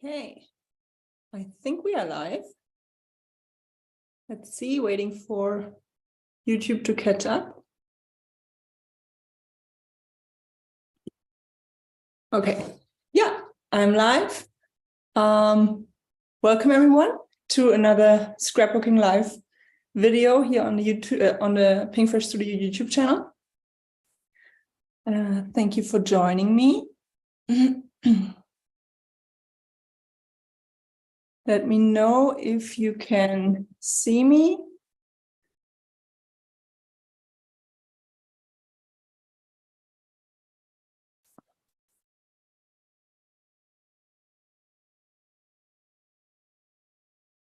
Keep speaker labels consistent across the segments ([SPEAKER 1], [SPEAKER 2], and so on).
[SPEAKER 1] Okay, I think we are live. Let's see, waiting for YouTube to catch up. Okay, yeah, I'm live. Welcome everyone to another Scrapbooking Live video here on the YouTube on the Pinkfresh Studio YouTube channel. Thank you for joining me. Let me know if you can see me.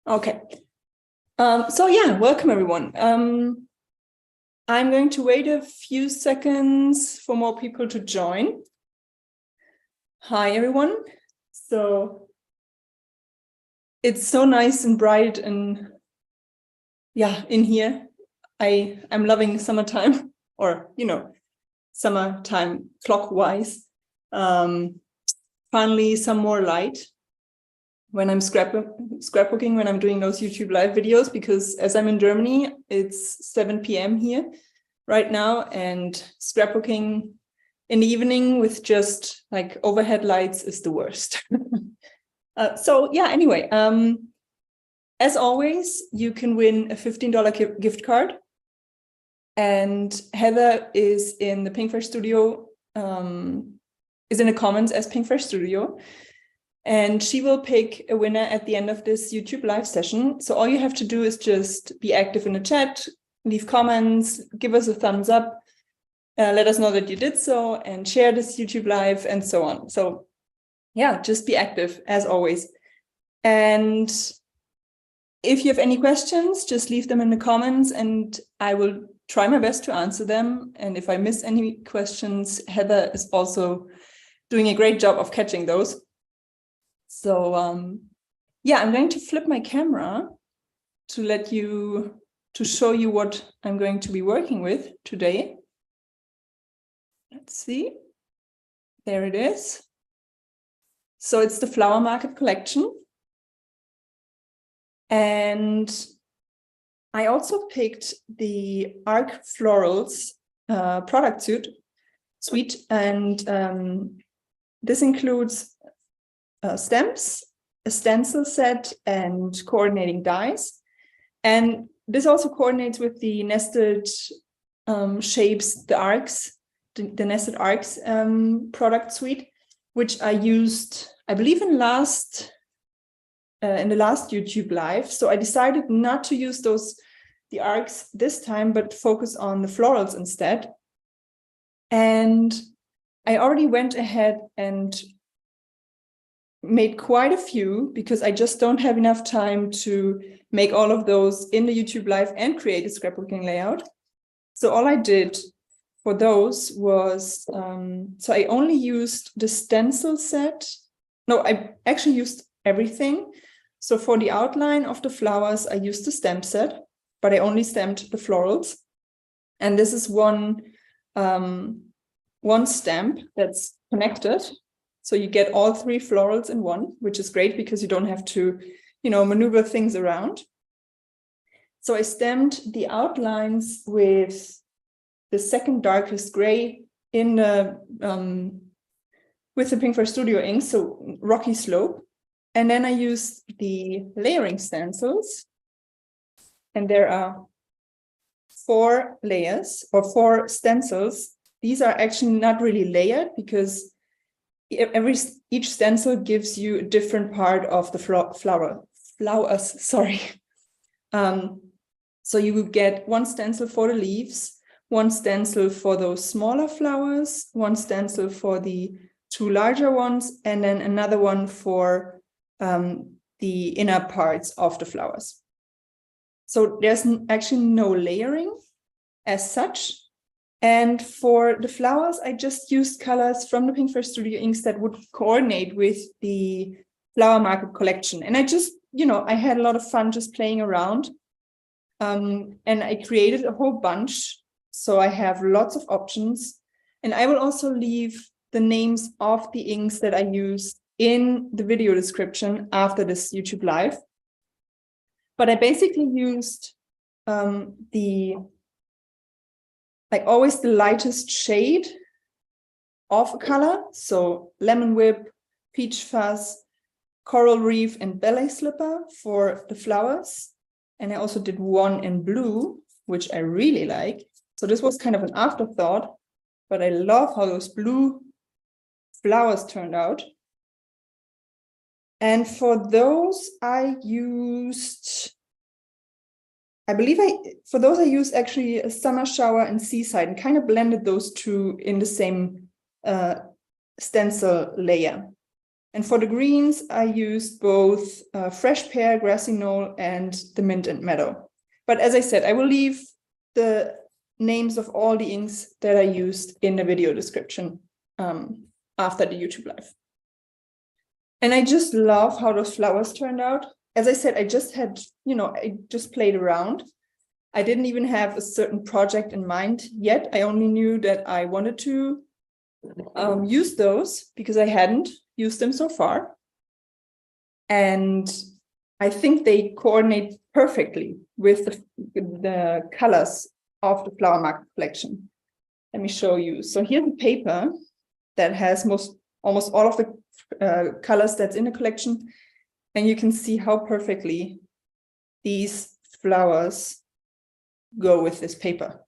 [SPEAKER 1] Okay. So yeah, welcome everyone. I'm going to wait a few seconds for more people to join. Hi everyone. So it's so nice and bright and yeah, in here. I'm loving summertime, or summertime clockwise. Finally some more light when I'm scrapbooking, when I'm doing those YouTube live videos, because as I'm in Germany, it's 7 p.m. here right now, and scrapbooking in the evening with just like overhead lights is the worst. So yeah, anyway, as always, you can win a $15 gift card. And Heather is in the Pinkfresh Studio, is in the comments as Pinkfresh Studio. And she will pick a winner at the end of this YouTube live session. So all you have to do is just be active in the chat, leave comments, give us a thumbs up, let us know that you did so, and share this YouTube live and so on. So yeah, just be active as always. And if you have any questions, just leave them in the comments and I will try my best to answer them. And if I miss any questions, Heather is also doing a great job of catching those. So yeah, I'm going to flip my camera to show you what I'm going to be working with today. Let's see. There it is. So it's the Flower Market collection. And I also picked the ARC Florals product suite. And this includes stamps, a stencil set, and coordinating dies. And this also coordinates with the nested shapes, the arcs, the nested arcs product suite, which I used, I believe, in the last YouTube live. So I decided not to use the arcs this time, but focus on the florals instead. And I already went ahead and made quite a few because I just don't have enough time to make all of those in the YouTube live and create a scrapbooking layout. So all I did for those was, so I only used the stencil set. No, I actually used everything. So for the outline of the flowers, I used the stamp set, but I only stamped the florals. And this is one stamp that's connected. So you get all three florals in one, which is great because you don't have to, maneuver things around. So I stamped the outlines with the second darkest gray in the with the Pinkfresh Studio ink, so Rocky Slope. And then I used the layering stencils, and there are 4 layers or 4 stencils. These are actually not really layered because each stencil gives you a different part of the flowers. Sorry. So you will get one stencil for the leaves, one stencil for those smaller flowers, one stencil for the 2 larger ones, and then another one for the inner parts of the flowers. So there's actually no layering as such. And for the flowers, I just used colors from the Pinkfresh Studio inks that would coordinate with the Flower Market collection. And I just, I had a lot of fun just playing around. And I created a whole bunch. So I have lots of options. And I will also leave the names of the inks that I use in the video description after this YouTube live. But I basically used always the lightest shade of a color. So lemon whip, peach fuzz, coral reef, and ballet slipper for the flowers. And I also did one in blue, which I really like. So this was kind of an afterthought, but I love how those blue flowers turned out. And for those I used, I used actually a summer shower and seaside, and kind of blended those two in the same stencil layer. And for the greens, I used both fresh pear, grassy knoll, and the mint and meadow. But as I said, I will leave the names of all the inks that I used in the video description after the YouTube live. And I just love how those flowers turned out. As I said, I just had, I just played around. I didn't even have a certain project in mind yet. I only knew that I wanted to use those because I hadn't used them so far. And I think they coordinate perfectly with the colors of the Flower Market collection. Let me show you. So here's the paper that has almost all of the colors that's in the collection. And you can see how perfectly these flowers go with this paper.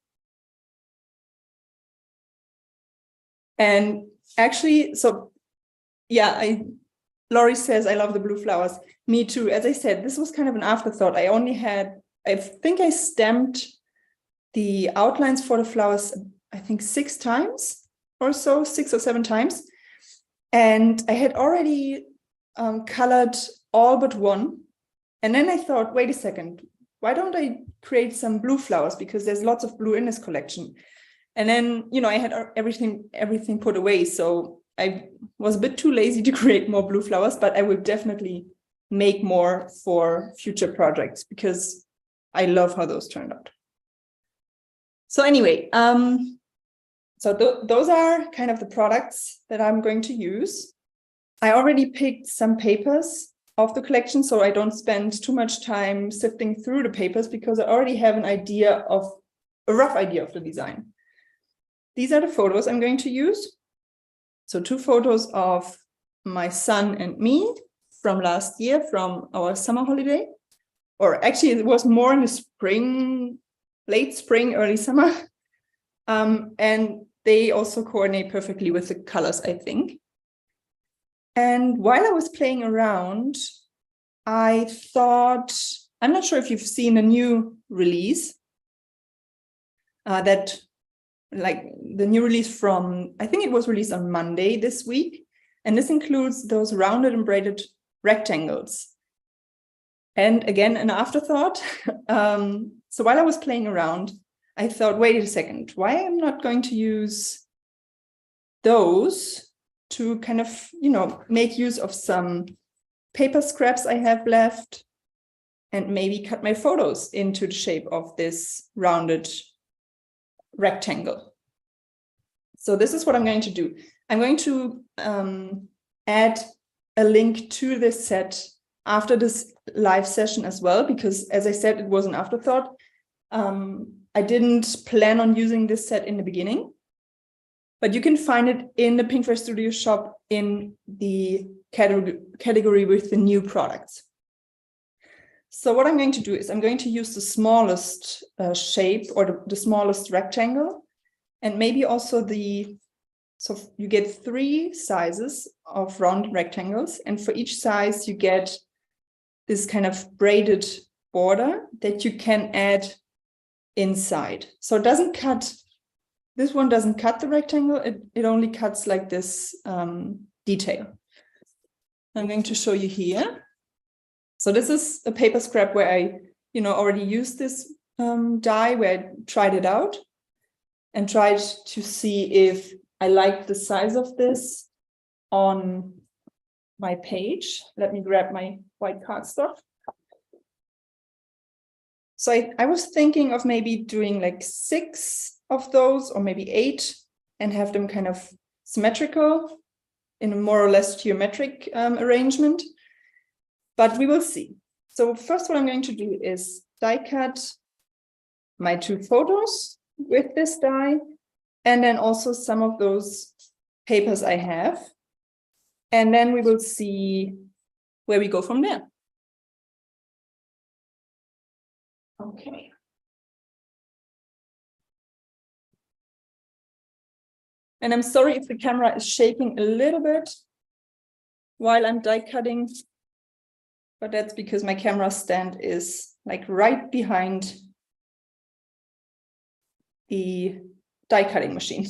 [SPEAKER 1] And actually, so yeah, Laurie says, I love the blue flowers. Me too. As I said, this was kind of an afterthought. I think I stamped the outlines for the flowers, I think 6 times or so, 6 or 7 times. And I had already colored all but one. And then I thought, wait a second, why don't I create some blue flowers? Because there's lots of blue in this collection. And then, I had everything put away. So I was a bit too lazy to create more blue flowers, but I will definitely make more for future projects because I love how those turned out. So anyway, those are kind of the products that I'm going to use. I already picked some papers of the collection, so I don't spend too much time sifting through the papers because I already have a rough idea of the design. These are the photos I'm going to use. So 2 photos of my son and me from last year, from our summer holiday. Or actually, it was more in the spring, late spring, early summer. And they also coordinate perfectly with the colors, I think. And while I was playing around, I thought, I'm not sure if you've seen a new release the new release from, I think it was released on Monday this week. And this includes those rounded and braided rectangles. And again, an afterthought. So while I was playing around, I thought, wait a second, why am I not going to use those to kind of, make use of some paper scraps I have left and maybe cut my photos into the shape of this rounded rectangle. So this is what I'm going to do. I'm going to add a link to this set after this live session as well, because as I said, it was an afterthought. I didn't plan on using this set in the beginning, but you can find it in the Pinkfresh Studio shop in the category with the new products. So what I'm going to do is I'm going to use the smallest shape or the smallest rectangle, and maybe also so you get 3 sizes of round rectangles, and for each size you get this kind of braided border that you can add inside. So it doesn't cut, this one doesn't cut the rectangle, it only cuts like this detail. I'm going to show you here. So this is a paper scrap where I, already used this die, where I tried it out and tried to see if I liked the size of this on my page. Let me grab my white cardstock. So I was thinking of maybe doing like 6 of those or maybe 8 and have them kind of symmetrical. in a more or less geometric arrangement, but we will see. So first what I'm going to do is die cut my 2 photos with this die, and then also some of those papers I have. And then we will see where we go from there. Okay. And I'm sorry if the camera is shaking a little bit while I'm die cutting, but that's because my camera stand is like right behind the die cutting machine.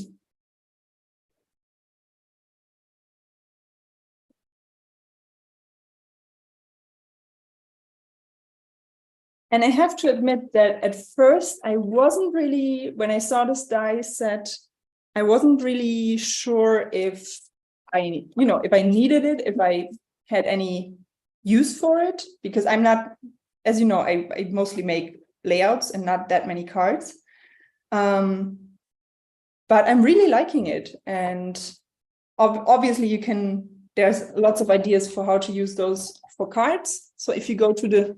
[SPEAKER 1] And I have to admit that at first I wasn't really, when I saw this die set, I wasn't really sure if I, if I needed it, if I had any use for it, because I'm not, as you know, I mostly make layouts and not that many cards. But I'm really liking it. And obviously there's lots of ideas for how to use those for cards. So if you go to the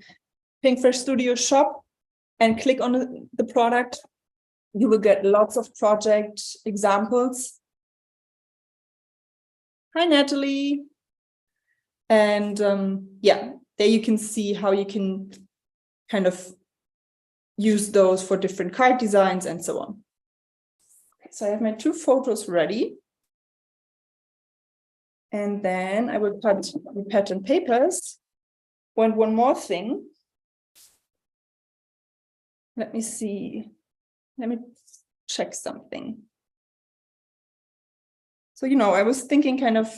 [SPEAKER 1] Pinkfresh Studio shop and click on the product, you will get lots of project examples. Hi, Natalie. And yeah, there you can see how you can kind of use those for different card designs and so on. Okay, so I have my 2 photos ready. And then I will cut the pattern papers. One more thing. Let me see. Let me check something. So, I was thinking kind of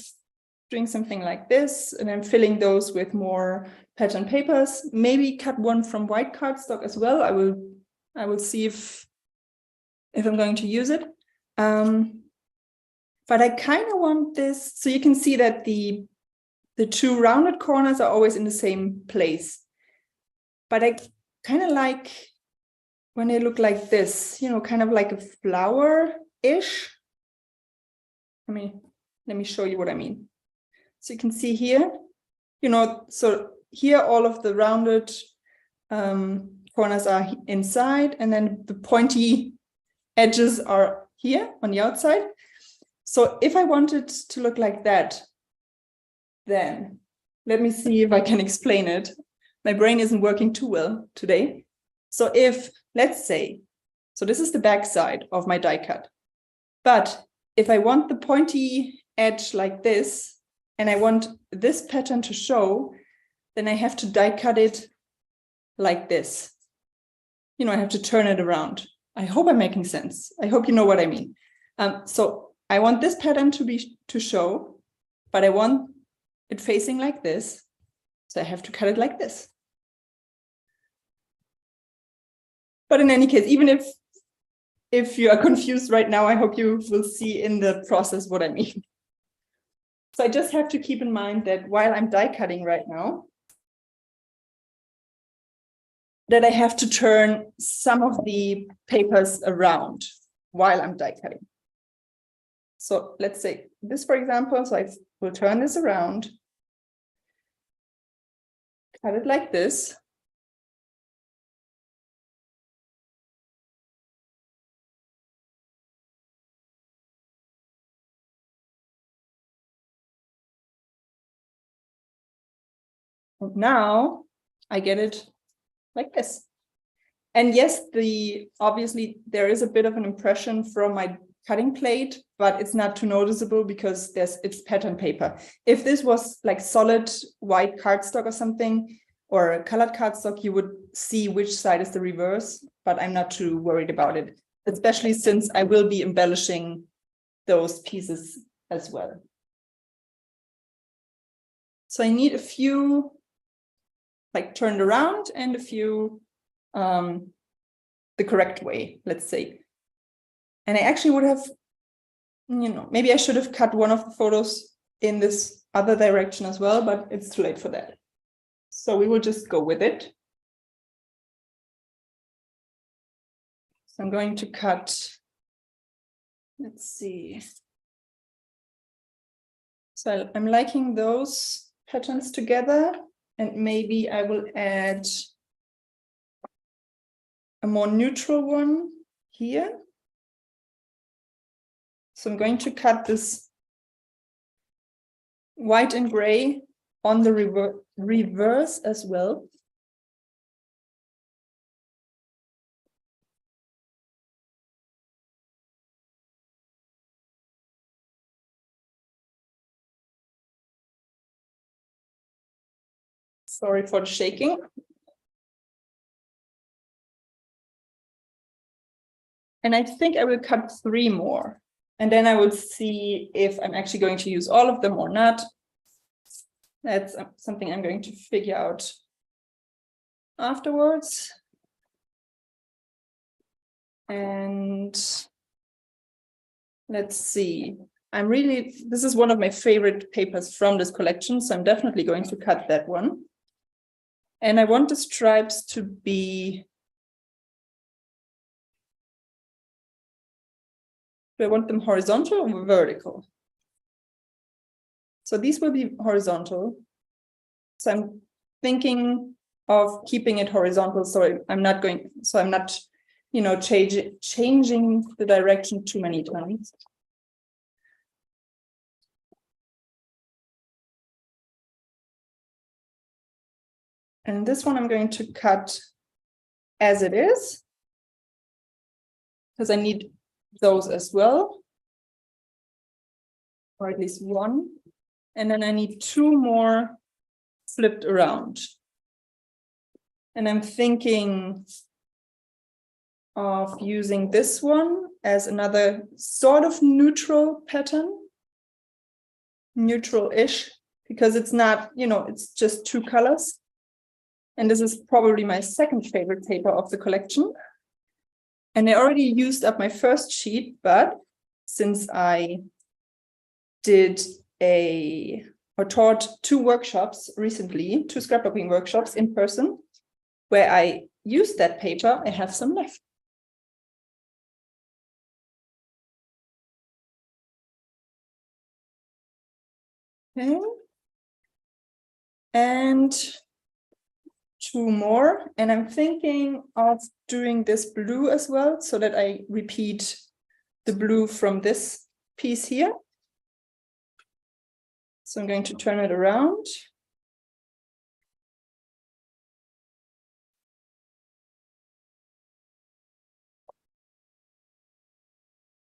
[SPEAKER 1] doing something like this and then filling those with more pattern papers, maybe cut one from white cardstock as well. I will see if I'm going to use it. But I kind of want this, so you can see that the 2 rounded corners are always in the same place. But I kind of like when they look like this, kind of like a flower-ish. Let me show you what I mean. So you can see here, so here all of the rounded corners are inside, and then the pointy edges are here on the outside. So if I want it to look like that, then let me see if I can explain it. My brain isn't working too well today. So let's say, so this is the back side of my die cut. But if I want the pointy edge like this, and I want this pattern to show, then I have to die cut it like this. I have to turn it around. I hope I'm making sense. I hope you know what I mean. So I want this pattern to show, but I want it facing like this. So I have to cut it like this. But in any case, even if you are confused right now, I hope you will see in the process what I mean. So I just have to keep in mind that while I'm die cutting right now, that I have to turn some of the papers around while I'm die cutting. So let's say this, for example, so I will turn this around, cut it like this. And now I get it like this. And yes, obviously there is a bit of an impression from my cutting plate, but it's not too noticeable because it's pattern paper. If this was like solid white cardstock or something, or colored cardstock, you would see which side is the reverse, but I'm not too worried about it, especially since I will be embellishing those pieces as well. So I need a few like turned around and a few the correct way, let's say. And I actually would have, maybe I should have cut one of the photos in this other direction as well, but it's too late for that. So we will just go with it. So I'm going to cut, let's see. So I'm liking those patterns together, and maybe I will add a more neutral one here. So I'm going to cut this white and gray on the reverse as well. Sorry for the shaking. And I think I will cut 3 more. And then I will see if I'm actually going to use all of them or not. That's something I'm going to figure out afterwards. And let's see. This is one of my favorite papers from this collection, so I'm definitely going to cut that one. And I want the stripes to be, do I want them horizontal or vertical? So these will be horizontal. So I'm thinking of keeping it horizontal, so I'm not, you know, changing the direction too many times. And this one I'm going to cut as it is, because I need those as well, or at least one. And then I need 2 more flipped around. And I'm thinking of using this one as another sort of neutral pattern, neutral-ish, because it's not, you know, it's just 2 colors. And this is probably my second favorite paper of the collection. And I already used up my first sheet, but since I taught 2 workshops recently, 2 scrapbooking workshops in person, where I used that paper, I have some left. Okay. And 2 more, and I'm thinking of doing this blue as well, so that I repeat the blue from this piece here. So I'm going to turn it around.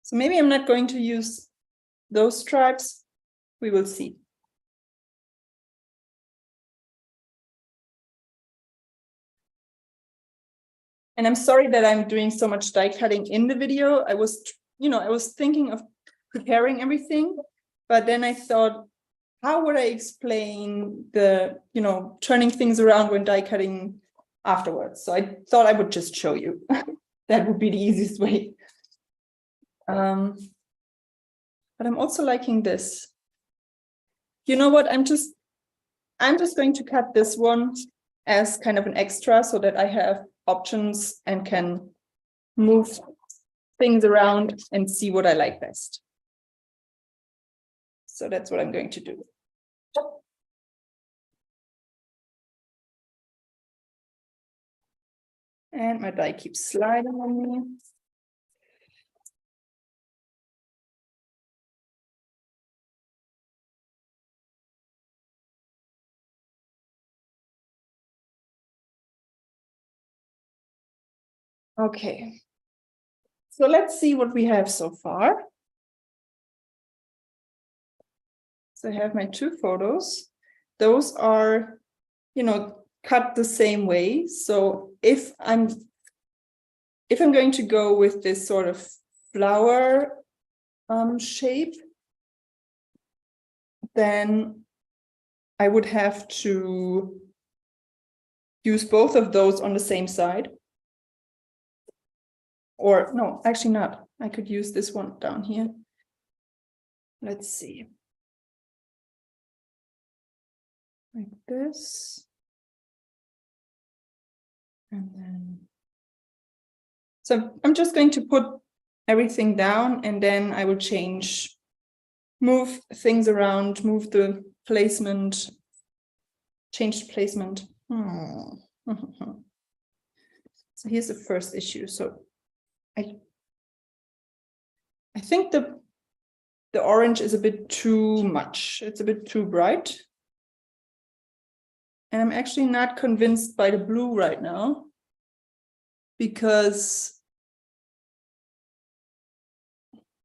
[SPEAKER 1] So maybe I'm not going to use those stripes. We will see. And I'm sorry that I'm doing so much die cutting in the video. I was thinking of preparing everything, but then I thought, how would I explain the, turning things around when die cutting afterwards? So I thought I would just show you. That would be the easiest way. But I'm also liking this. You know what? I'm just going to cut this one as kind of an extra so that I have options and can move things around and see what I like best. So that's what I'm going to do. And my die keeps sliding on me. Okay, so let's see what we have so far. So I have my 2 photos. Those are, cut the same way. So if I'm going to go with this sort of flower shape, then I would have to use both of those on the same side. Or no, actually not. I could use this one down here. Let's see. Like this. And then. So I'm just going to put everything down, and then I will change move things around, move the placement, change the placement. So here's the first issue. So I think the orange is a bit too much. It's a bit too bright. And I'm actually not convinced by the blue right now, because,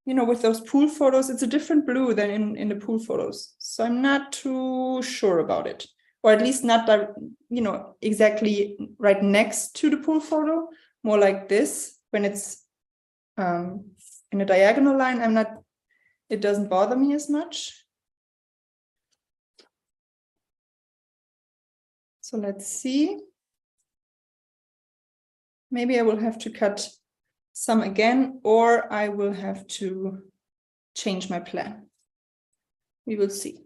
[SPEAKER 1] you know, with those pool photos, it's a different blue than in the pool photos. So I'm not too sure about it, or at least not, you know, exactly right next to the pool photo, more like this. When it's in a diagonal line, it doesn't bother me as much. So let's see. Maybe I will have to cut some again, or I will have to change my plan. We will see.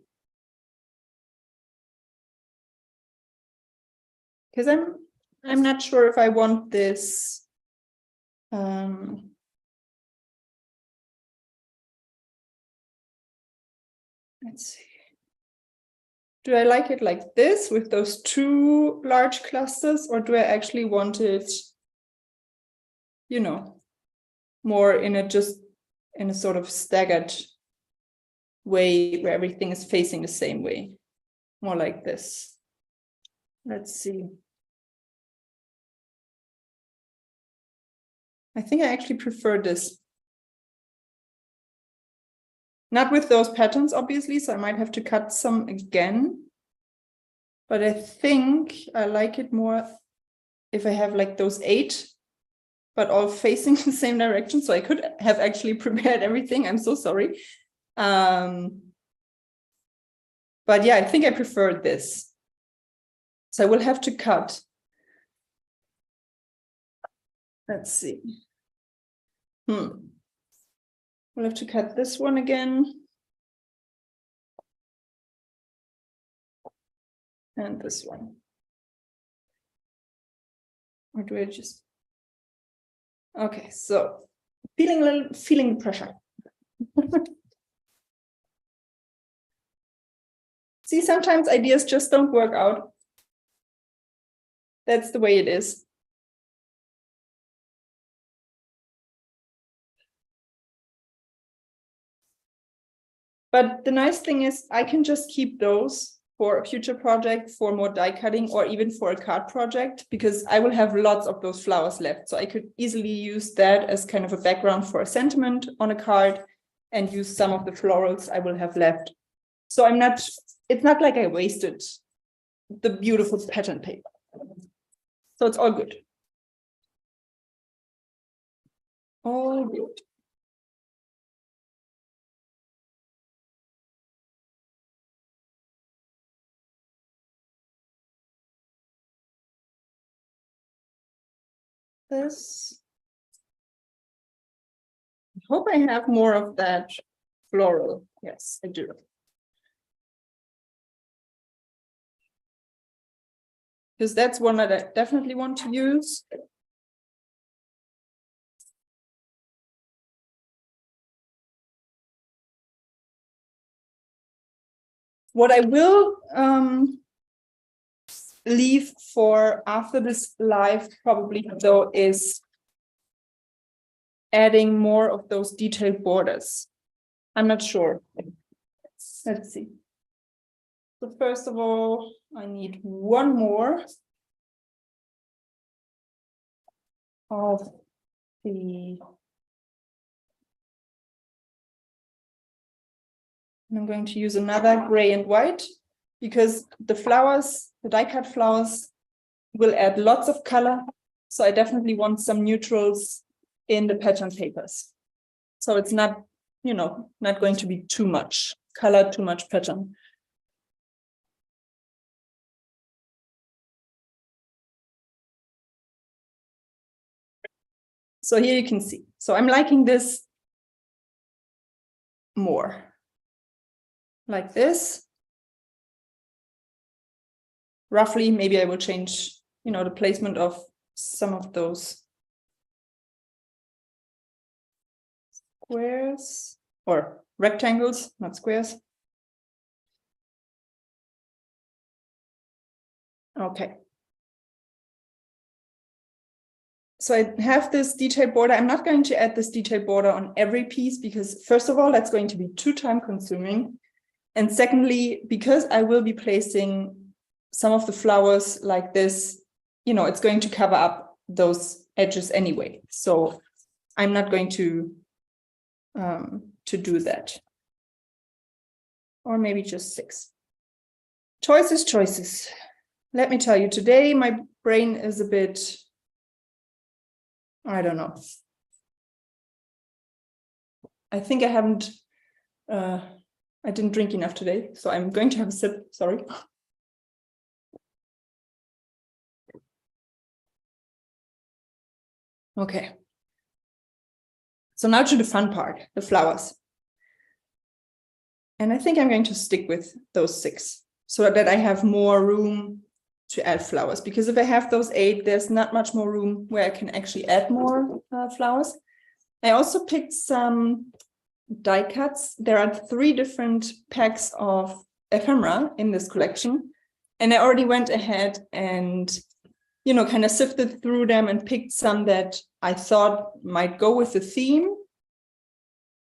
[SPEAKER 1] Because I'm not sure if I want this. Let's see. Do I like it like this with those two large clusters, or do I actually want it, you know, more in a sort of staggered way where everything is facing the same way, more like this? Let's see. I think I actually prefer this. Not with those patterns, obviously, so I might have to cut some again. But I think I like it more if I have like those 8, but all facing the same direction. So I could have actually prepared everything. I'm so sorry. But yeah, I think I prefer this. So I will have to cut. Let's see. We'll have to cut this one again. And this one. Or do I just... Okay, so feeling the pressure. See, sometimes ideas just don't work out. That's the way it is. But the nice thing is I can just keep those for a future project, for more die cutting, or even for a card project, because I will have lots of those flowers left. So I could easily use that as kind of a background for a sentiment on a card and use some of the florals I will have left. So it's not like I wasted the beautiful pattern paper. So it's all good. All good. This. I hope I have more of that floral. Yes, I do. Because that's one that I definitely want to use. What I will leave for after this live probably though is adding more of those detailed borders. I'm not sure. Let's see. So first of all, I need one more of the... I'm going to use another gray and white, because the flowers, the die-cut flowers, will add lots of color. So I definitely want some neutrals in the pattern papers. So it's not, you know, not going to be too much color, too much pattern. So here you can see. So I'm liking this more. Like this. Roughly, maybe I will change, you know, the placement of some of those squares or rectangles, not squares. Okay. So I have this detailed border. I'm not going to add this detailed border on every piece because first of all, that's going to be too time consuming. And secondly, because I will be placing some of the flowers like this, you know, it's going to cover up those edges anyway. So I'm not going to do that. Or maybe just 6. Choices. Let me tell you, today my brain is a bit, I don't know. I think I didn't drink enough today, so I'm going to have a sip, sorry. Okay. So now to the fun part, the flowers. And I think I'm going to stick with those 6 so that I have more room to add flowers, because if I have those 8, there's not much more room where I can actually add more flowers. I also picked some die cuts. There are 3 different packs of ephemera in this collection, and I already went ahead and, you know, kind of sifted through them and picked some that I thought might go with the theme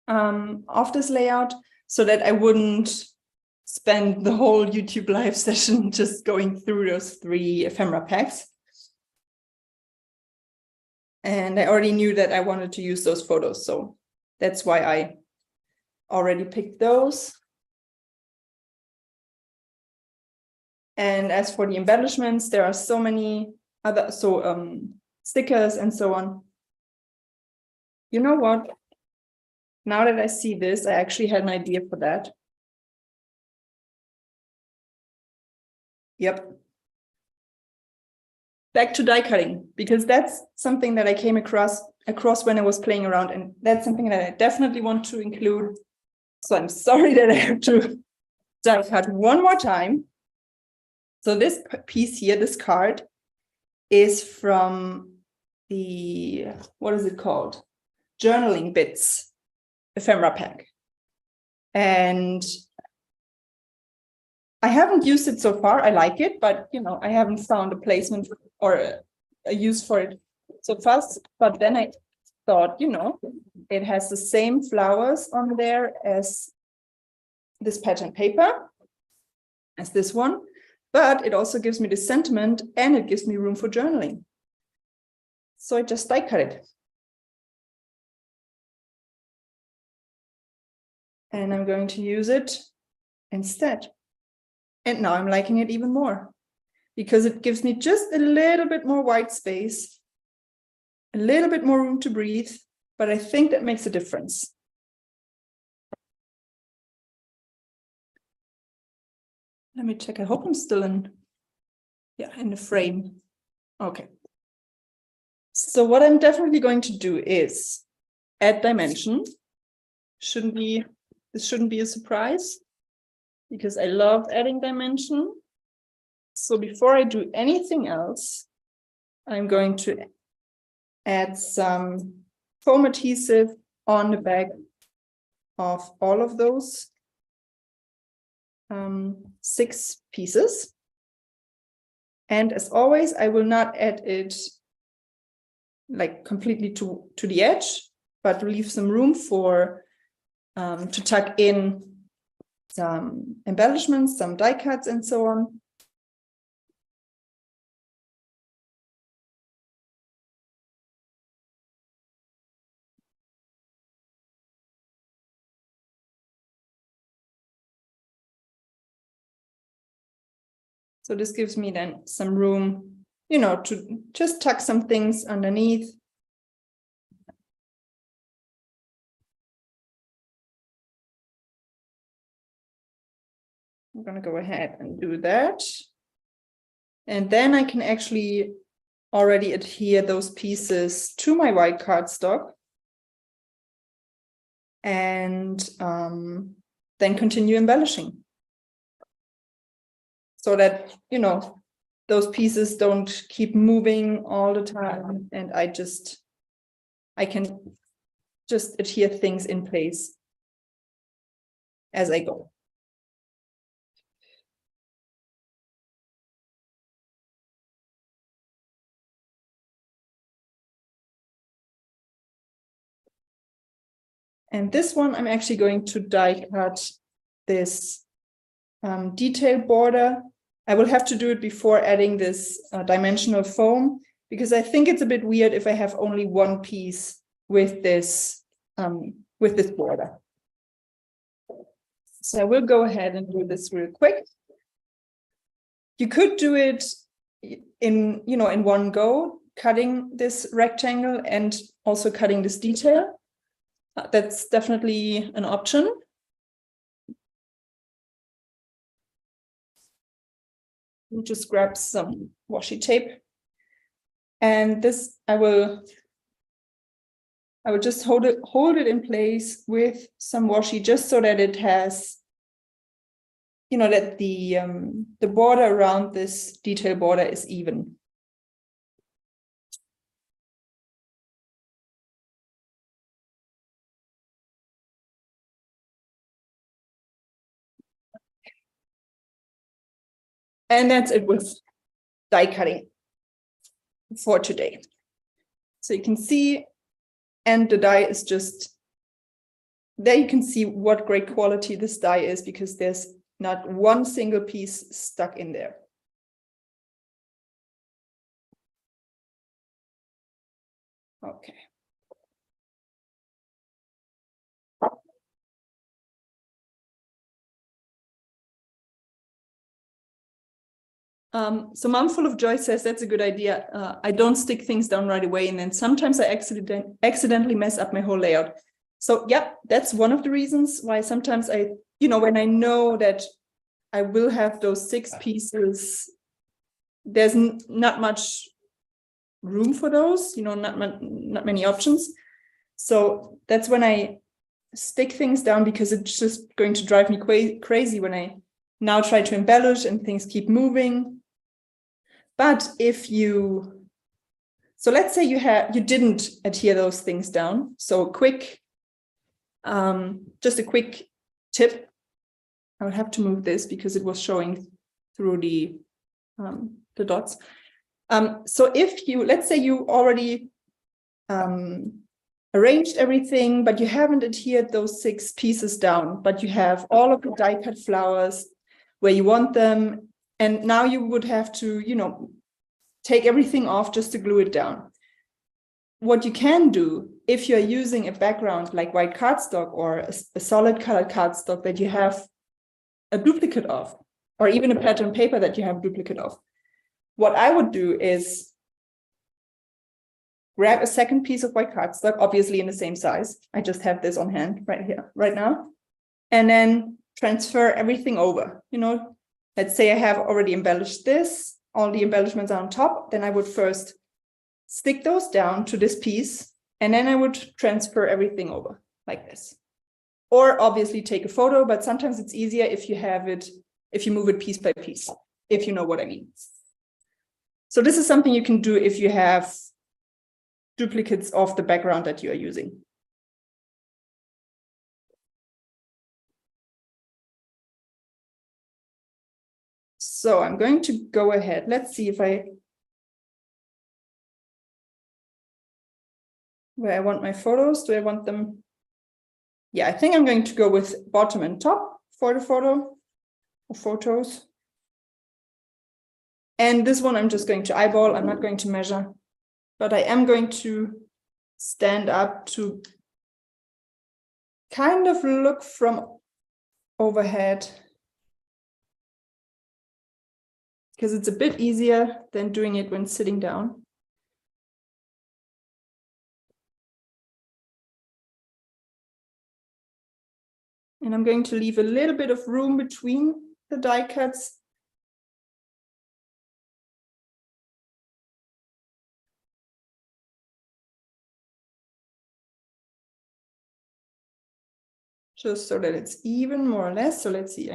[SPEAKER 1] of this layout, so that I wouldn't spend the whole YouTube live session just going through those 3 ephemera packs. And I already knew that I wanted to use those photos, so that's why I already picked those. And as for the embellishments, there are so many other, stickers and so on. You know what? Now that I see this, I actually had an idea for that. Yep. Back to die cutting, because that's something that I came across when I was playing around, and that's something that I definitely want to include. So I'm sorry that I have to die cut one more time. So this piece here, this card, is from the, what is it called? Journaling Bits ephemera pack. And I haven't used it so far. I like it, but you know, I haven't found a placement or a use for it so fast. But then I thought, you know, it has the same flowers on there as this pattern paper, as this one, but it also gives me the sentiment and it gives me room for journaling. So I just die cut it. And I'm going to use it instead. And now I'm liking it even more because it gives me just a little bit more white space, a little bit more room to breathe, but I think that makes a difference. Let me check. I hope I'm still in the frame. Okay. So what I'm definitely going to do is add dimension. This shouldn't be a surprise, because I love adding dimension. So before I do anything else, I'm going to add some foam adhesive on the back of all of those 6 pieces. And as always, I will not add it like completely to the edge, but leave some room for to tuck in some embellishments, some die cuts, and so on. So this gives me then some room, you know, to just tuck some things underneath. I'm going to go ahead and do that. And then I can actually already adhere those pieces to my white cardstock. And then continue embellishing. So that, you know, those pieces don't keep moving all the time. And I can just adhere things in place. as I go. And this one, I'm actually going to die cut this detail border. I will have to do it before adding this dimensional foam, because I think it's a bit weird if I have only one piece with this border. So I will go ahead and do this real quick. You could do it in one go, cutting this rectangle and also cutting this detail. That's definitely an option. We'll just grab some washi tape. And this I will just hold it in place with some washi, just so that it has, that the border around this detail border is even. And that's it with die cutting for today. So you can see, and the die is just, there you can see what great quality this die is, because there's not one single piece stuck in there. Okay. So Mom Full of Joy says that's a good idea. I don't stick things down right away, and then sometimes I accidentally mess up my whole layout. So yeah, that's one of the reasons why sometimes I, when I know that I will have those 6 pieces, there's not much room for those, not many options. So that's when I stick things down, because it's just going to drive me crazy when I now try to embellish and things keep moving. But so let's say you didn't adhere those things down. So just a quick tip. I would have to move this because it was showing through the dots. So let's say you already arranged everything, but you haven't adhered those 6 pieces down, but you have all of the die cut flowers where you want them. And now you would have to, take everything off just to glue it down. What you can do, if you're using a background like white cardstock or a solid colored cardstock that you have a duplicate of, or even a pattern paper that you have a duplicate of, what I would do is grab a second piece of white cardstock, obviously in the same size. I just have this on hand right here, right now. And then transfer everything over. Let's say I have already embellished this, all the embellishments are on top, then I would first stick those down to this piece, and then I would transfer everything over like this. Or obviously take a photo, but sometimes it's easier if you move it piece by piece, if you know what I mean. So this is something you can do if you have duplicates of the background that you are using. So I'm going to go ahead. Let's see where I want my photos. Do I want them? Yeah, I think I'm going to go with bottom and top for the photos. And this one I'm just going to eyeball. I'm not going to measure, but I am going to stand up to kind of look from overhead, because it's a bit easier than doing it when sitting down. And I'm going to leave a little bit of room between the die cuts. Just so that it's even, more or less. So let's see,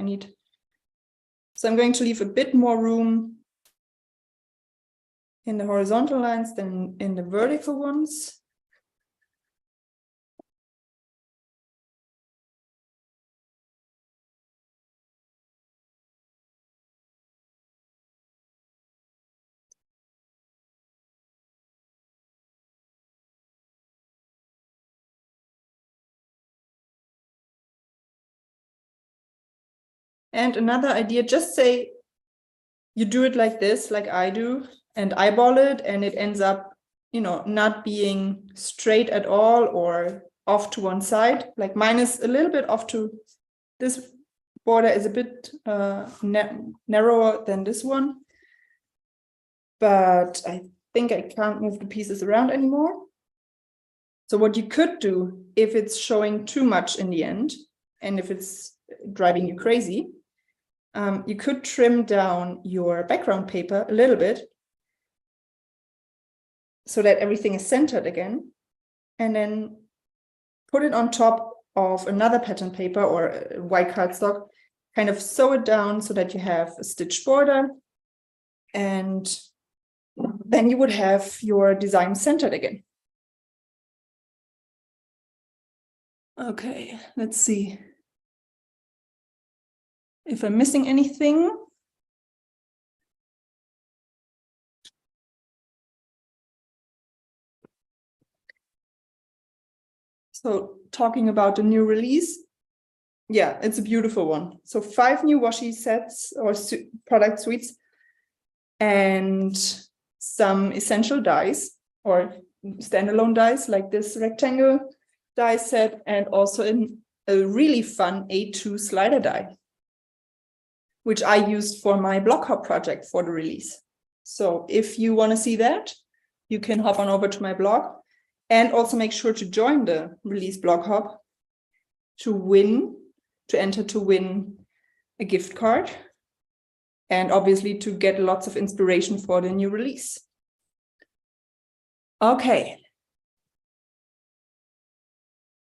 [SPEAKER 1] so I'm going to leave a bit more room in the horizontal lines than in the vertical ones. And another idea, just say you do it like this, like I do, and eyeball it, and it ends up, you know, not being straight at all or off to one side. Like mine is a little bit off to, this border is a bit narrower than this one, but I think I can't move the pieces around anymore. So what you could do, if it's showing too much in the end, and if it's driving you crazy, you could trim down your background paper a little bit so that everything is centered again, and then put it on top of another pattern paper or white cardstock, kind of sew it down so that you have a stitched border, and then you would have your design centered again. Okay, let's see if I'm missing anything. So talking about the new release, yeah, it's a beautiful one. So 5 new washi sets or product suites and some essential dies or standalone dies like this rectangle die set, and also in a really fun A2 slider die, which I used for my block hop project for the release. So if you want to see that, you can hop on over to my blog, and also make sure to join the release block hop to enter to win a gift card, and obviously to get lots of inspiration for the new release. Okay.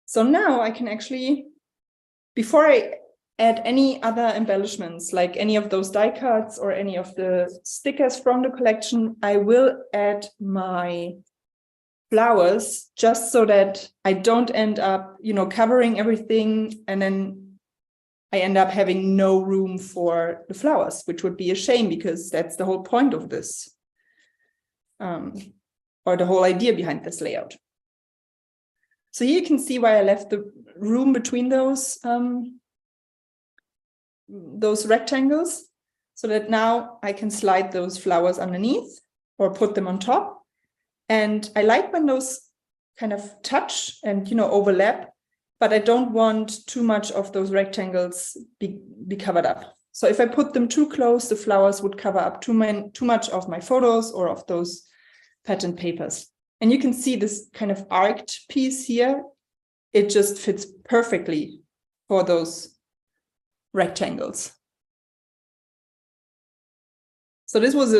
[SPEAKER 1] So now I can actually, before I add any other embellishments, like any of those die cuts or any of the stickers from the collection, I will add my flowers, just so that I don't end up, you know, covering everything and then I end up having no room for the flowers, which would be a shame, because that's the whole point of this, or the whole idea behind this layout. So here you can see why I left the room between those rectangles, so that now I can slide those flowers underneath or put them on top. And I like when those kind of touch and, you know, overlap, but I don't want too much of those rectangles be covered up. So if I put them too close, the flowers would cover up too much of my photos or of those pattern papers. And you can see this kind of arced piece here. It just fits perfectly for those rectangles. So this was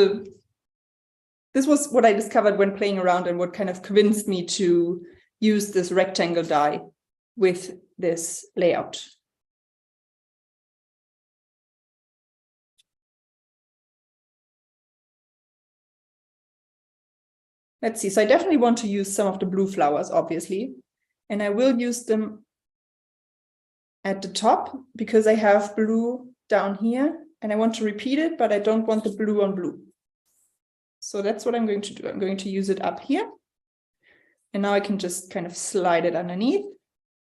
[SPEAKER 1] what I discovered when playing around, and what kind of convinced me to use this rectangle die with this layout. Let's see. So I definitely want to use some of the blue flowers, obviously, and I will use them at the top because I have blue down here and I want to repeat it, but I don't want the blue on blue. So that's what I'm going to do. I'm going to use it up here. And now I can just kind of slide it underneath,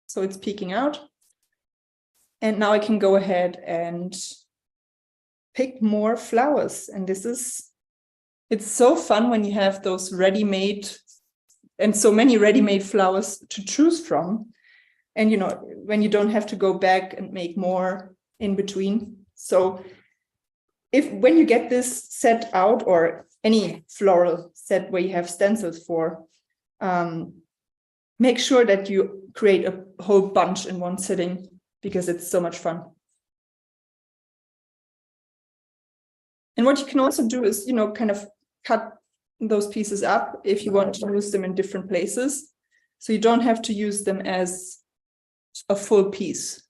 [SPEAKER 1] so it's peeking out. And now I can go ahead and pick more flowers. And it's so fun when you have those ready-made, and so many ready-made flowers to choose from. And, you know, when you don't have to go back and make more in between. So when you get this set out, or any floral set where you have stencils for, make sure that you create a whole bunch in one sitting, because it's so much fun. And what you can also do is, you know, kind of cut those pieces up if you want to use them in different places. So you don't have to use them as a full piece.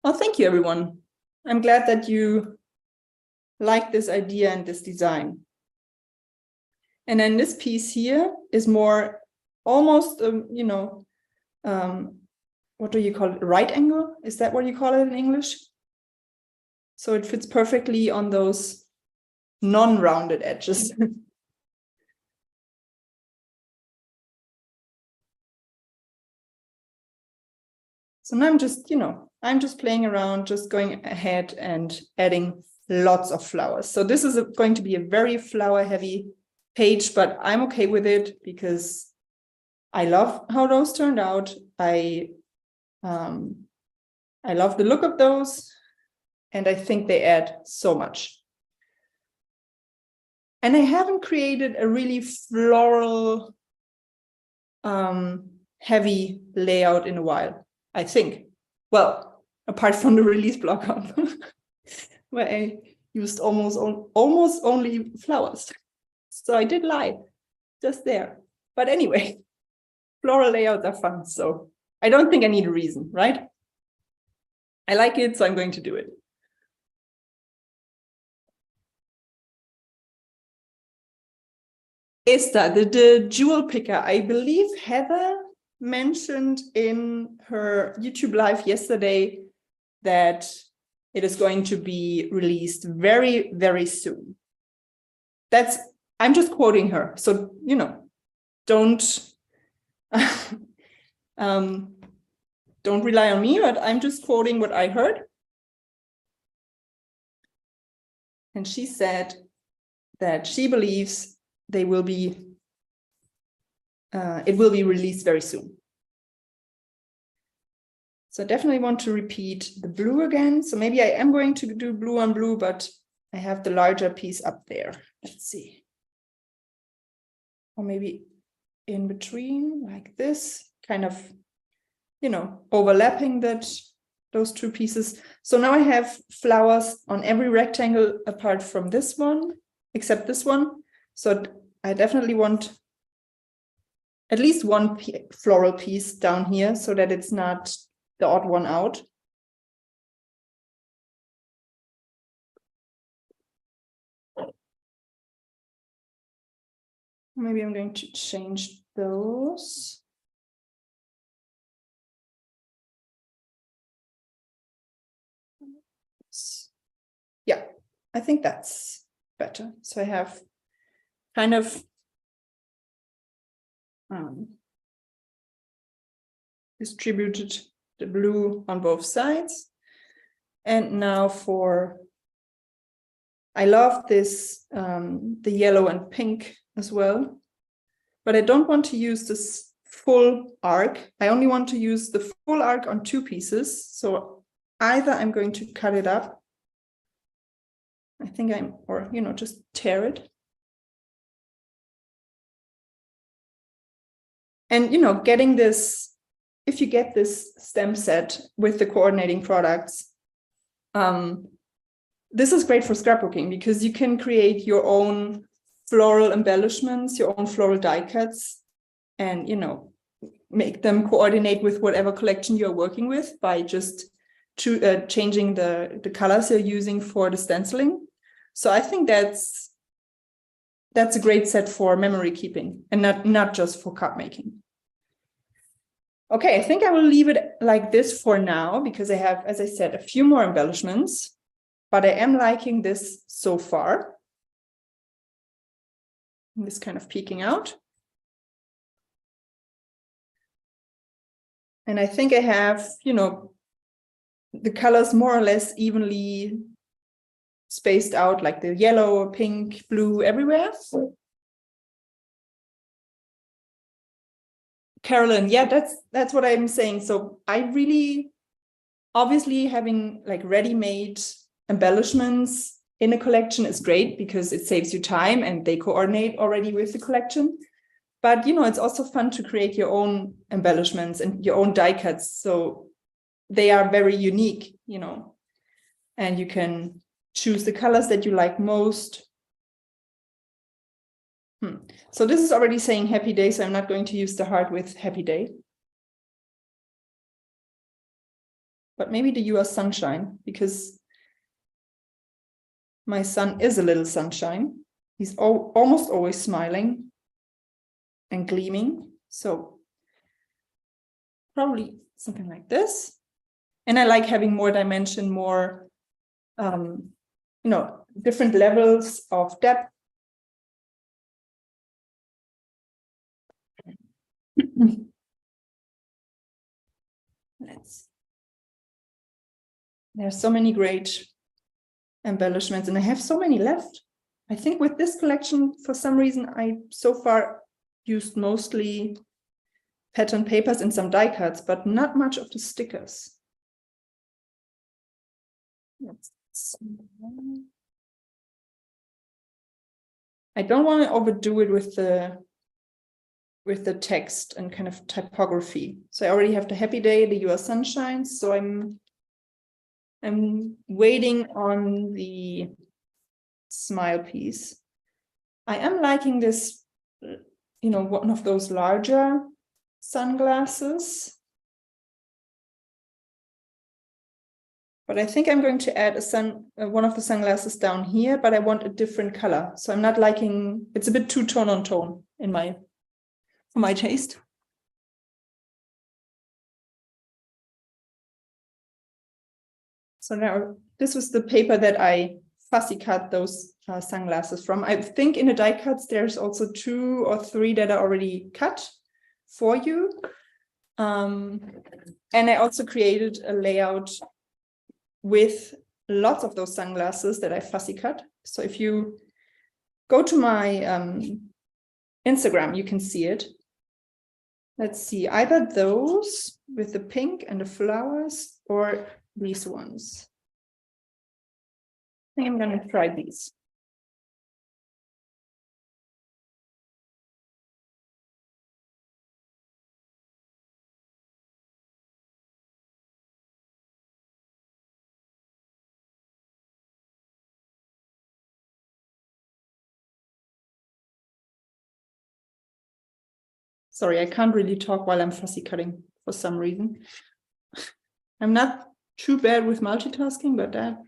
[SPEAKER 1] Well, thank you, everyone. I'm glad that you like this idea and this design. And then this piece here is more almost, you know, what do you call it? Right angle? Is that what you call it in English? So it fits perfectly on those non-rounded edges. So now I'm just, I'm just playing around, just going ahead and adding lots of flowers. So this is going to be a very flower heavy page, but I'm okay with it because I love how those turned out. I love the look of those, and I think they add so much. And I haven't created a really floral heavy layout in a while, I think. Well, apart from the release blog where I used almost only flowers. So I did lie just there. But anyway, floral layouts are fun. So I don't think I need a reason, right? I like it, so I'm going to do it. Esther, the jewel picker, I believe Heather mentioned in her YouTube live yesterday that it is going to be released very, very soon. I'm just quoting her. So, don't don't rely on me, but I'm just quoting what I heard. And she said that she believes it will be released very soon. So I definitely want to repeat the blue again. So maybe I am going to do blue on blue, but I have the larger piece up there. Let's see. Or maybe in between like this, kind of, overlapping those two pieces. So now I have flowers on every rectangle apart from this one, except this one. So I definitely want at least one floral piece down here so that it's not the odd one out. Maybe I'm going to change those. Yeah, I think that's better. So I have kind of distributed the blue on both sides. And now I love this, the yellow and pink as well, but I don't want to use this full arc. I only want to use the full arc on two pieces. So either I'm going to cut it up, or just tear it. And, getting this, if you get this stem set with the coordinating products, this is great for scrapbooking because you can create your own floral embellishments, your own floral die cuts, and, make them coordinate with whatever collection you're working with by just changing the colors you're using for the stenciling. So I think that's a great set for memory keeping and not just for card making. Okay, I think I will leave it like this for now because I have, as I said, a few more embellishments, but I am liking this so far. This kind of peeking out. And I think I have, the colors more or less evenly spaced out, like the yellow, pink, blue, everywhere. Carolyn, yeah, that's what I'm saying. So I really, obviously having like ready-made embellishments in a collection is great because it saves you time and they coordinate already with the collection. But, it's also fun to create your own embellishments and your own die cuts. So they are very unique, and you can choose the colors that you like most. So this is already saying happy day, so I'm not going to use the heart with happy day. But maybe the US sunshine, because my son is a little sunshine. He's almost always smiling and gleaming. So probably something like this. And I like having more dimension, more, different levels of depth. Let's There's so many great embellishments, and I have so many left. I think with this collection, for some reason, I so far used mostly pattern papers and some die cuts, but not much of the stickers. I don't want to overdo it with the text and kind of typography. So I already have the happy day, the You Are Sunshine. So I'm waiting on the smile piece. I am liking this, you know, one of those larger sunglasses. But I think I'm going to add one of the sunglasses down here, but I want a different color. So I'm not liking, it's a bit too tone on tone for my taste. So now this was the paper that I fussy cut those sunglasses from. I think in the die cuts, there's also 2 or 3 that are already cut for you. And I also created a layout with lots of those sunglasses that I fussy cut. So if you go to my Instagram, you can see it. Let's see, either those with the pink and the flowers or these ones. I think I'm going to try these. Sorry, I can't really talk while I'm fussy cutting for some reason. I'm not too bad with multitasking, but that.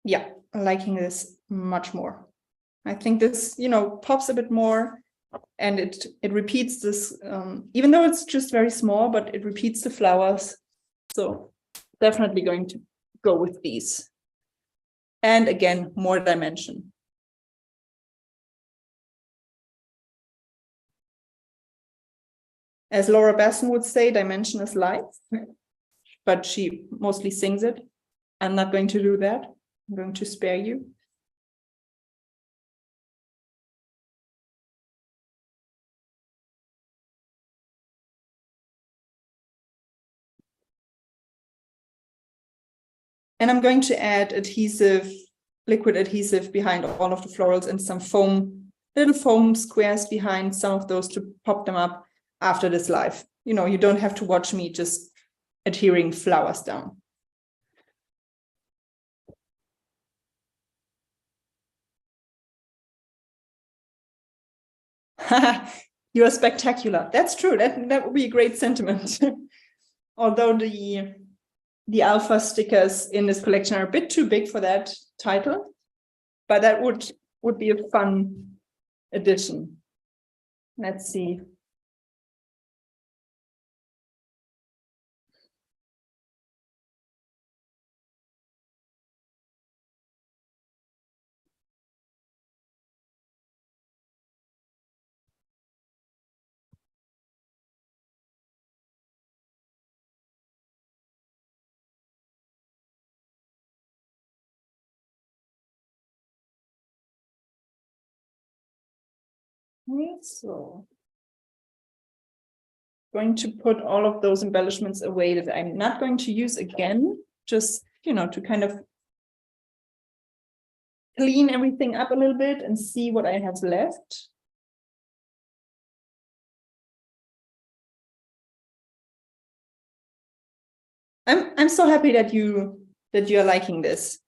[SPEAKER 1] Yeah, I'm liking this much more. I think this, you know, pops a bit more, and it repeats this, even though it's just very small, but it repeats the flowers. So definitely going to go with these. And again, more dimension. As Laura Besson would say, dimension is life, but she mostly sings it. I'm not going to do that. I'm going to spare you. And I'm going to add adhesive, liquid adhesive behind all of the florals and some foam, little foam squares behind some of those to pop them up after this live. You know, you don't have to watch me just adhering flowers down. You are spectacular. That's true. That would be a great sentiment. Although the alpha stickers in this collection are a bit too big for that title, but that would be a fun addition. Let's see. So going to put all of those embellishments away that I'm not going to use again, just, you know, to kind of clean everything up a little bit and see what I have left. I'm so happy that you are liking this.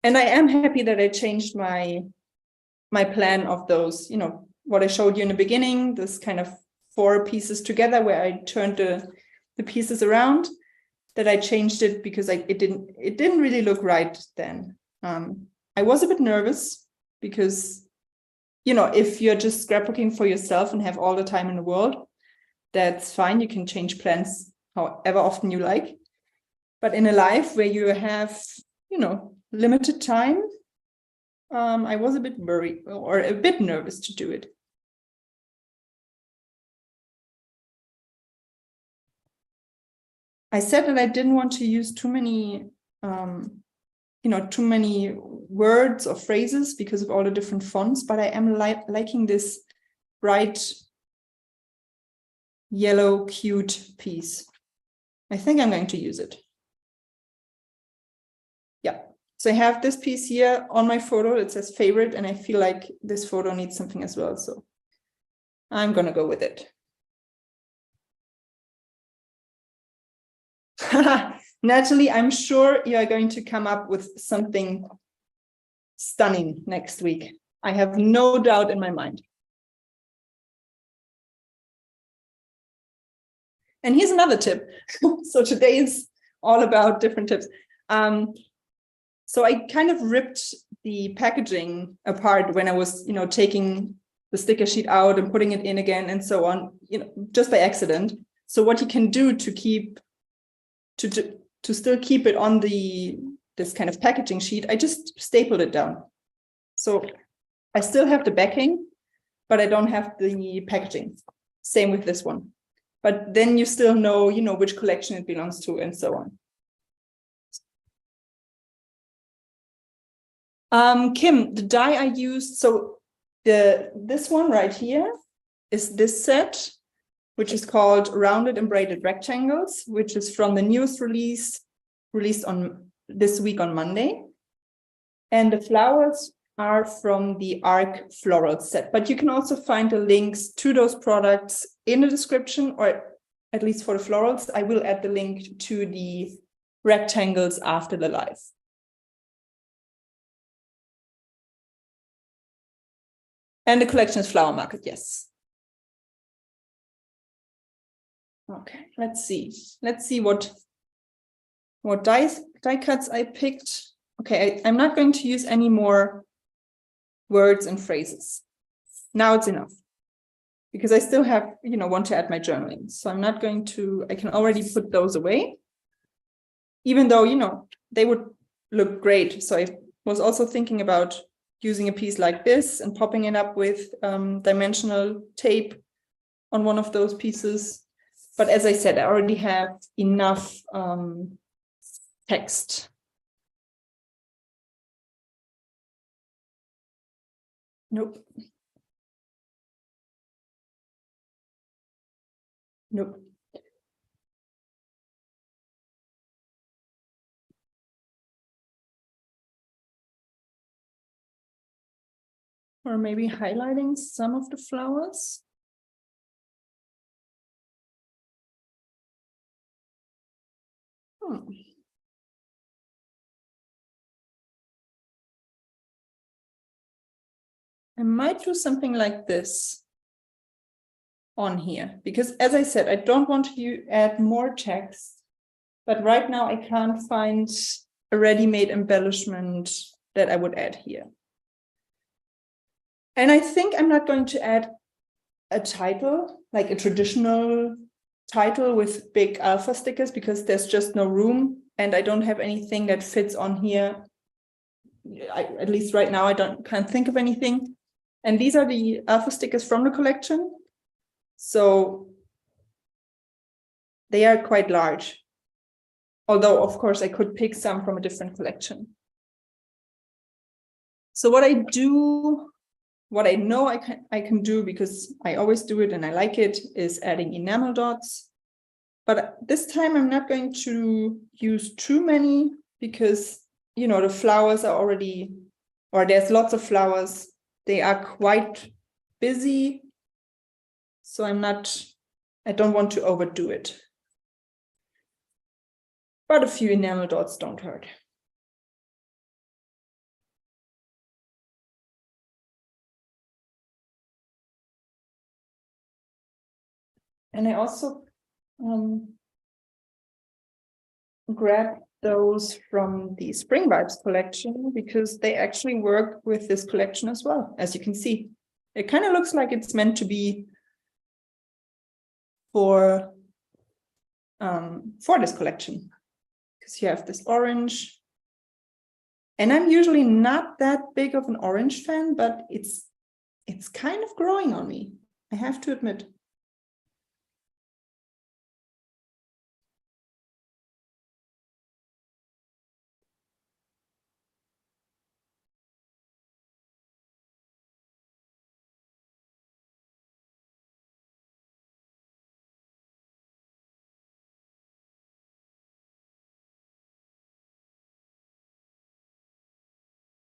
[SPEAKER 1] And I am happy that I changed my plan of those, you know, what I showed you in the beginning, this kind of 4 pieces together where I turned the pieces around, that I changed it because it didn't really look right then. I was a bit nervous because, you know, if you're just scrapbooking for yourself and have all the time in the world, that's fine. You can change plans however often you like. But in a life where you have, you know, limited time, I was a bit worried or a bit nervous to do it. I said that I didn't want to use too many, too many words or phrases because of all the different fonts, but I am liking this bright yellow, cute piece. I think I'm going to use it. Yeah. So I have this piece here on my photo. It says favorite, and I feel like this photo needs something as well. So I'm going to go with it. Natalie, I'm sure you're going to come up with something stunning next week. I have no doubt in my mind. And here's another tip. So today is all about different tips. So I kind of ripped the packaging apart when I was, you know, taking the sticker sheet out and putting it in again and so on, you know, just by accident. So what you can do to keep to still keep it on this kind of packaging sheet, I just stapled it down. So I still have the backing, but I don't have the packaging. Same with this one. But then you still know, you know, which collection it belongs to and so on. Kim, the die I used, so this one right here is this set, which is called Rounded and Braided Rectangles, which is from the newest release, released on this week on Monday. And the flowers are from the Arc Floral set. But you can also find the links to those products in the description, or at least for the florals. I will add the link to the rectangles after the live. And the collection is Flower Market, yes. Okay, let's see. Let's see what die cuts I picked. Okay, I'm not going to use any more words and phrases. Now it's enough. Because I still have, you know, want to add my journaling. So I'm not going to, I can already put those away. Even though, you know, they would look great. So I was also thinking about using a piece like this and popping it up with dimensional tape on one of those pieces. But as I said, I already have enough text. Nope. Nope. Or maybe highlighting some of the flowers. I might do something like this on here, because as I said, I don't want to add more text, but right now I can't find a ready-made embellishment that I would add here. And I think I'm not going to add a title, like a traditional title with big alpha stickers, because there's just no room and I don't have anything that fits on here. At least right now, can't think of anything. And these are the alpha stickers from the collection. So they are quite large. Although, of course, I could pick some from a different collection. So what I know I can do, because I always do it and I like it, is adding enamel dots. But this time I'm not going to use too many because, you know, the flowers are already, or there's lots of flowers. They are quite busy. So I don't want to overdo it. But a few enamel dots don't hurt. And I also grabbed those from the Spring Vibes collection because they actually work with this collection as well. As you can see, it kind of looks like it's meant to be for this collection, because you have this orange. And I'm usually not that big of an orange fan, but it's kind of growing on me, I have to admit.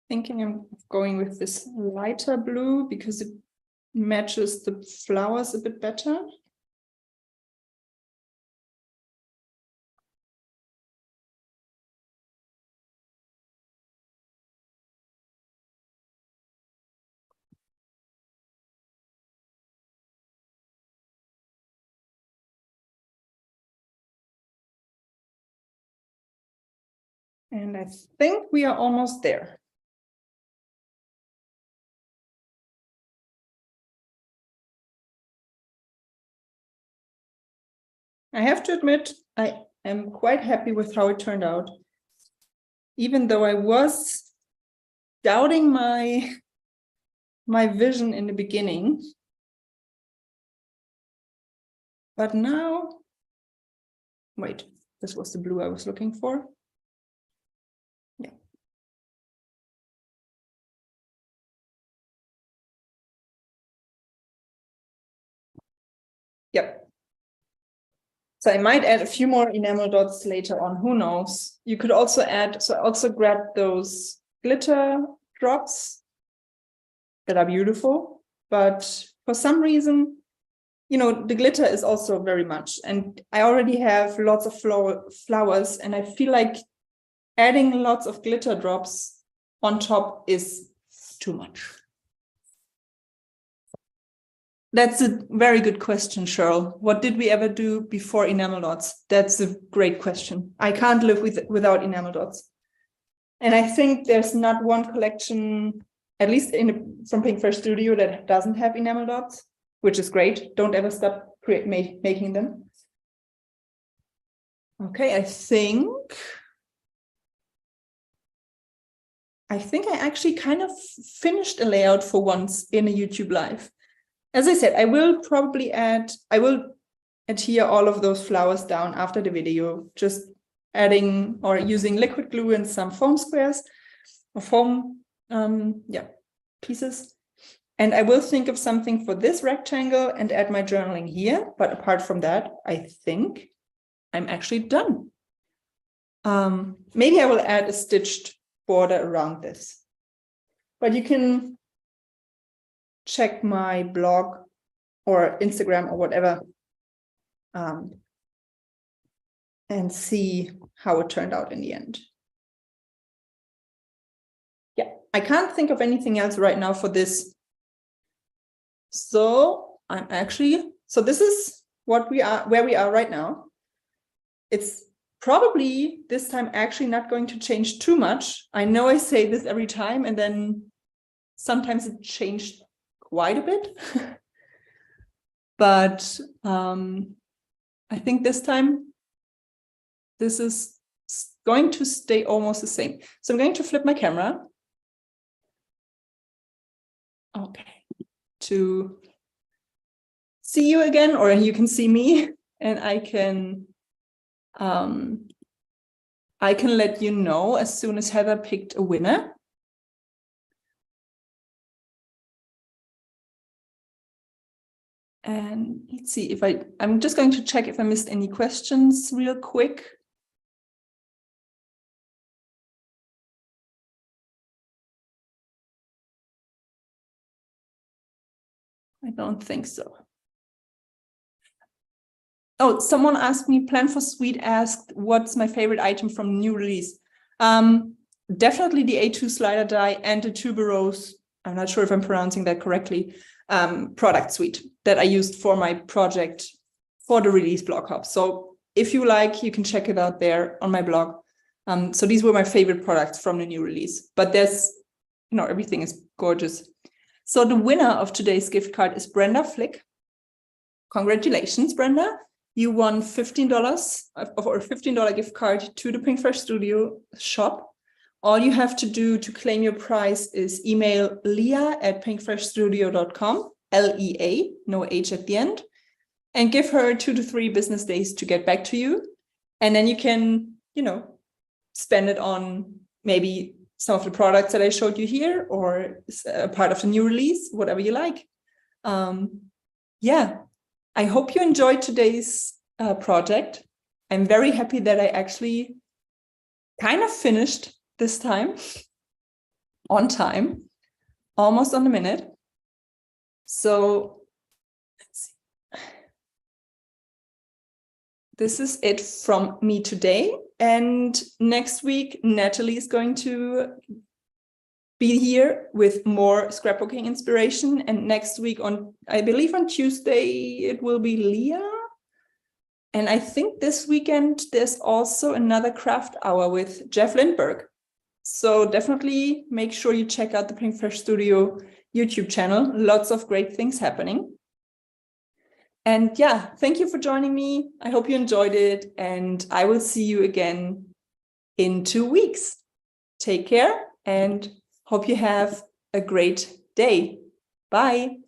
[SPEAKER 1] Thinking I'm going with this lighter blue because it matches the flowers a bit better. And I think we are almost there. I have to admit, I am quite happy with how it turned out. Even though I was doubting my vision in the beginning. But now, wait, this was the blue I was looking for. Yeah. Yep. So I might add a few more enamel dots later on, who knows? You could also add, so I also grabbed those glitter drops that are beautiful, but for some reason, you know, the glitter is also very much, and I already have lots of flowers, and I feel like adding lots of glitter drops on top is too much. That's a very good question, Cheryl. What did we ever do before enamel dots? That's a great question. I can't live without enamel dots. And I think there's not one collection, at least from Pinkfresh Studio, that doesn't have enamel dots, which is great. Don't ever stop making them. Okay, I think I actually kind of finished a layout for once in a YouTube live. As I said, I will adhere all of those flowers down after the video, just adding or using liquid glue and some foam squares or foam pieces. And I will think of something for this rectangle and add my journaling here. But apart from that, I think I'm actually done. Maybe I will add a stitched border around this. But you can check my blog or Instagram or whatever and see how it turned out in the end. Yeah, I can't think of anything else right now for this. So this is where we are right now. It's probably this time actually not going to change too much. I know I say this every time, and then sometimes it changed quite a bit. But I think this time this is going to stay almost the same. So I'm going to flip my camera. Okay. To see you again, or you can see me, and I can let you know as soon as Heather picked a winner. And let's see if I'm just going to check if I missed any questions real quick. I don't think so. Oh, someone asked me, Plan for Sweet asked, what's my favorite item from new release? Definitely the A2 slider die and the tuberose, I'm not sure if I'm pronouncing that correctly, product suite that I used for my project for the release blog hub. So if you like, you can check it out there on my blog. So these were my favorite products from the new release, but there's, everything is gorgeous. So the winner of today's gift card is Brenda Flick. Congratulations, Brenda. You won $15 or a $15 gift card to the Pinkfresh Studio shop. All you have to do to claim your prize is email leah@pinkfreshstudio.com, LEA, no H at the end, and give her 2 to 3 business days to get back to you. And then you can, spend it on maybe some of the products that I showed you here, or a part of the new release, whatever you like. Yeah, I hope you enjoyed today's project. I'm very happy that I actually kind of finished this time, on time, almost on the minute. So let's see. This is it from me today. And next week, Natalie is going to be here with more scrapbooking inspiration. And next week I believe on Tuesday, it will be Leah. And I think this weekend, there's also another craft hour with Jeff Lindbergh. So definitely make sure you check out the Pinkfresh Studio YouTube channel. Lots of great things happening. And yeah, thank you for joining me. I hope you enjoyed it, and I will see you again in 2 weeks. Take care and hope you have a great day. Bye.